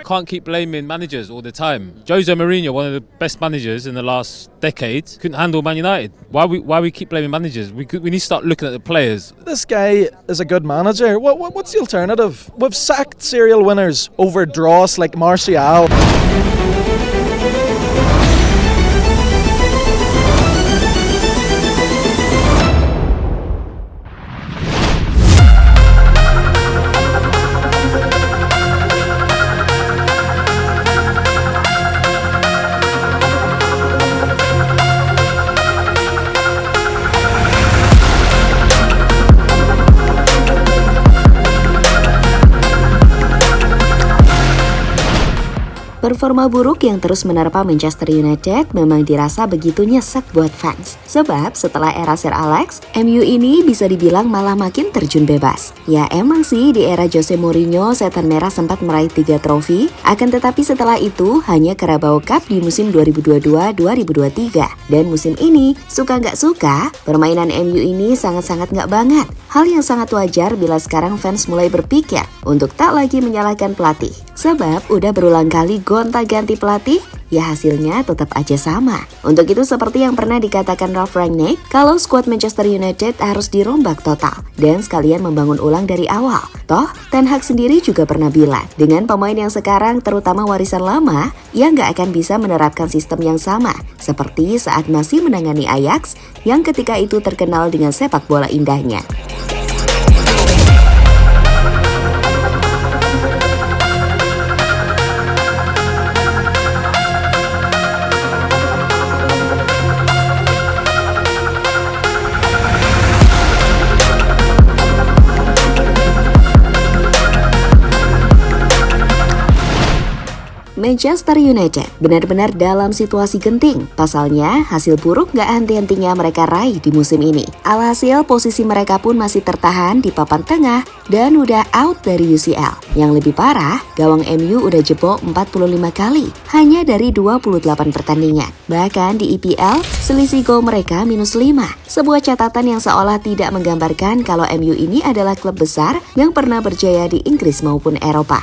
Can't keep blaming managers all the time. Jose Mourinho, one of the best managers in the last decade, couldn't handle Man United. Why we keep blaming managers? We need to start looking at the players. This guy is a good manager. What's the alternative? We've sacked serial winners over dross like Martial. Performa buruk yang terus menerpa Manchester United memang dirasa begitu nyesek buat fans. Sebab setelah era Sir Alex, MU ini bisa dibilang malah makin terjun bebas. Ya emang sih di era Jose Mourinho, Setan Merah sempat meraih 3 trofi, akan tetapi setelah itu hanya Carabao Cup di musim 2022-2023. Dan musim ini, suka nggak suka, permainan MU ini sangat-sangat nggak banget. Hal yang sangat wajar bila sekarang fans mulai berpikir untuk tak lagi menyalahkan pelatih. Sebab udah berulang kali gonta-ganti pelatih, ya hasilnya tetap aja sama. Untuk itu seperti yang pernah dikatakan Ralf Rangnick, kalau skuad Manchester United harus dirombak total dan sekalian membangun ulang dari awal. Toh, Ten Hag sendiri juga pernah bilang, dengan pemain yang sekarang terutama warisan lama, ia nggak akan bisa menerapkan sistem yang sama, seperti saat masih menangani Ajax yang ketika itu terkenal dengan sepak bola indahnya. Manchester United benar-benar dalam situasi genting. Pasalnya, hasil buruk gak henti-hentinya mereka raih di musim ini. Alhasil, posisi mereka pun masih tertahan di papan tengah dan udah out dari UCL. Yang lebih parah, gawang MU udah jebol 45 kali, hanya dari 28 pertandingan. Bahkan di EPL, selisih gol mereka -5. Sebuah catatan yang seolah tidak menggambarkan kalau MU ini adalah klub besar yang pernah berjaya di Inggris maupun Eropa.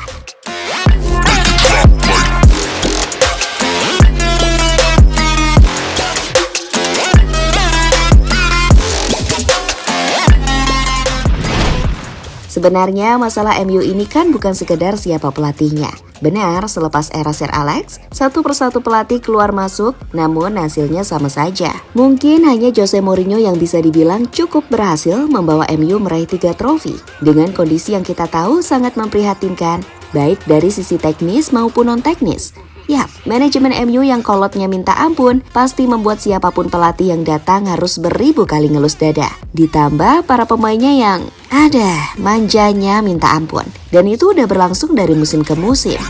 Sebenarnya masalah MU ini kan bukan sekedar siapa pelatihnya. Benar, selepas era Sir Alex, satu persatu pelatih keluar masuk, namun hasilnya sama saja. Mungkin hanya Jose Mourinho yang bisa dibilang cukup berhasil membawa MU meraih 3 trofi. Dengan kondisi yang kita tahu sangat memprihatinkan, baik dari sisi teknis maupun non-teknis. Yap, manajemen MU yang kolotnya minta ampun pasti membuat siapapun pelatih yang datang harus beribu kali ngelus dada. Ditambah para pemainnya yang manjanya minta ampun. Dan itu udah berlangsung dari musim ke musim.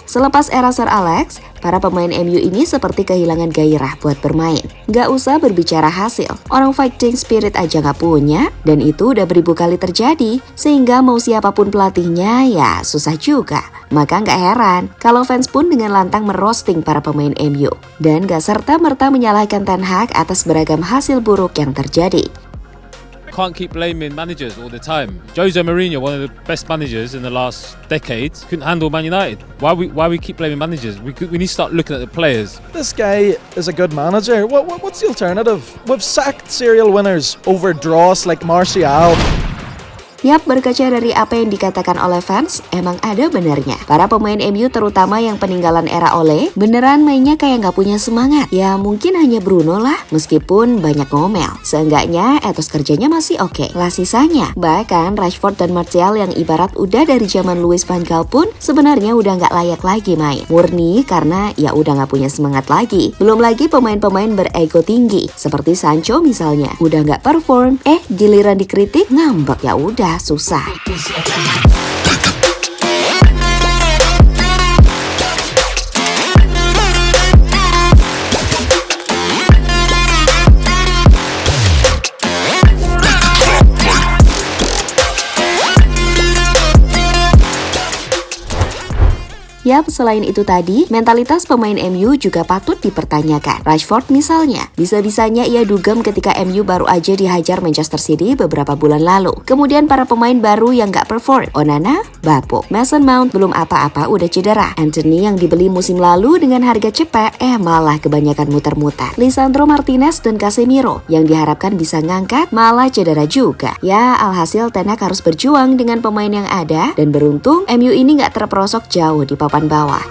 Selepas era Sir Alex, para pemain MU ini seperti kehilangan gairah buat bermain. Gak usah berbicara hasil, orang fighting spirit aja gak punya, dan itu udah beribu kali terjadi, sehingga mau siapapun pelatihnya ya susah juga. Maka gak heran kalau fans pun dengan lantang merosting para pemain MU, dan gak serta-merta menyalahkan Ten Hag atas beragam hasil buruk yang terjadi. Can't keep blaming managers all the time. Jose Mourinho, one of the best managers in the last decade, couldn't handle Man United. Why we keep blaming managers? We need to start looking at the players. This guy is a good manager. What's the alternative? We've sacked serial winners over dross like Martial. Yap, berkaca dari apa yang dikatakan oleh fans, emang ada benarnya. Para pemain MU terutama yang peninggalan era Ole, beneran mainnya kayak nggak punya semangat. Ya mungkin hanya Bruno lah, meskipun banyak ngomel. Seenggaknya etos kerjanya masih oke. Lah sisanya, bahkan Rashford dan Martial yang ibarat udah dari zaman Louis van Gaal pun sebenarnya udah nggak layak lagi main. Murni karena ya udah nggak punya semangat lagi. Belum lagi pemain-pemain berego tinggi, seperti Sancho misalnya, udah nggak perform, giliran dikritik ngambek, ya udah susah. Yap, selain itu tadi, mentalitas pemain MU juga patut dipertanyakan. Rashford misalnya, bisa-bisanya ia dugem ketika MU baru aja dihajar Manchester City beberapa bulan lalu. Kemudian para pemain baru yang gak perform, Onana, bapuk. Mason Mount belum apa-apa udah cedera. Anthony yang dibeli musim lalu dengan harga cepet, malah kebanyakan muter-muter. Lisandro Martinez dan Casemiro yang diharapkan bisa ngangkat, malah cedera juga. Ya, alhasil Ten Hag harus berjuang dengan pemain yang ada, dan beruntung MU ini gak terperosok jauh di papan bawah.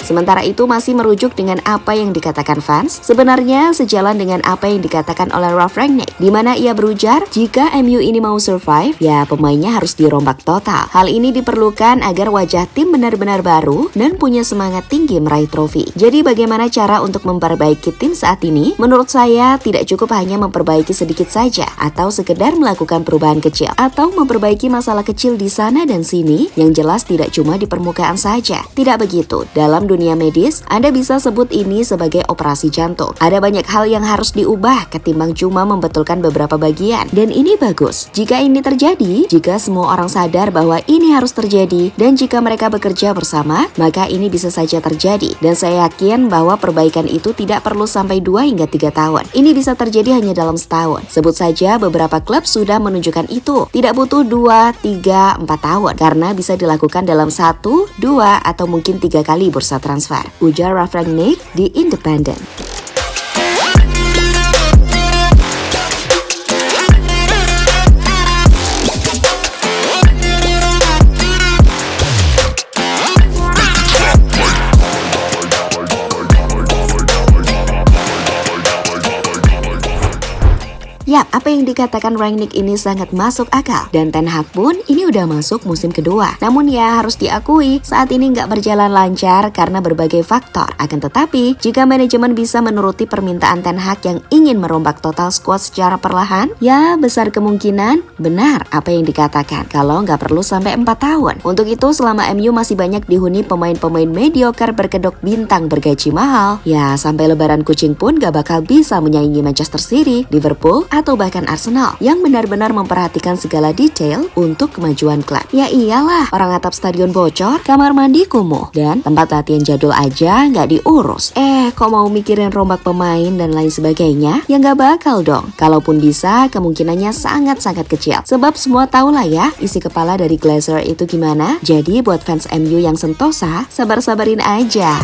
Sementara itu masih merujuk dengan apa yang dikatakan fans, sebenarnya sejalan dengan apa yang dikatakan oleh Ralf Rangnick, di mana ia berujar jika MU ini mau survive, ya pemainnya harus dirombak total. Hal ini diperlukan agar wajah tim benar-benar baru dan punya semangat tinggi meraih trofi. Jadi bagaimana cara untuk memperbaiki tim saat ini? Menurut saya tidak cukup hanya memperbaiki sedikit saja, atau sekedar melakukan perubahan kecil, atau memperbaiki masalah kecil di sana dan sini, yang jelas tidak cuma di permukaan saja. Tidak begitu. Dalam dunia medis, Anda bisa sebut ini sebagai operasi jantung. Ada banyak hal yang harus diubah ketimbang cuma membetulkan beberapa bagian. Dan ini bagus. Jika ini terjadi, jika semua orang sadar bahwa ini harus terjadi, dan jika mereka bekerja bersama, maka ini bisa saja terjadi. Dan saya yakin bahwa perbaikan itu tidak perlu sampai 2 hingga 3 tahun. Ini bisa terjadi hanya dalam setahun. Sebut saja beberapa klub sudah menunjukkan itu. Tidak butuh 2, 3, 4 tahun. Karena bisa dilakukan dalam 1, 2, atau mungkin 3 kali bursa transfer, ujar Ralf Rangnick di Independent. Yap, apa yang dikatakan Rangnick ini sangat masuk akal. Dan Ten Hag pun ini udah masuk musim kedua. Namun ya harus diakui, saat ini nggak berjalan lancar karena berbagai faktor. Akan tetapi, jika manajemen bisa menuruti permintaan Ten Hag yang ingin merombak total skuad secara perlahan, ya besar kemungkinan benar apa yang dikatakan, kalau nggak perlu sampai 4 tahun. Untuk itu, selama MU masih banyak dihuni pemain-pemain mediocre berkedok bintang bergaji mahal, ya sampai lebaran kucing pun nggak bakal bisa menyaingi Manchester City, Liverpool, atau bahkan Arsenal yang benar-benar memperhatikan segala detail untuk kemajuan klub. Ya iyalah, orang atap stadion bocor, kamar mandi kumuh, dan tempat latihan jadul aja nggak diurus. Kok mau mikirin rombak pemain dan lain sebagainya? Ya nggak bakal dong. Kalaupun bisa, kemungkinannya sangat-sangat kecil. Sebab semua tahu lah ya, isi kepala dari Glazer itu gimana. Jadi buat fans MU yang sentosa, sabar-sabarin aja.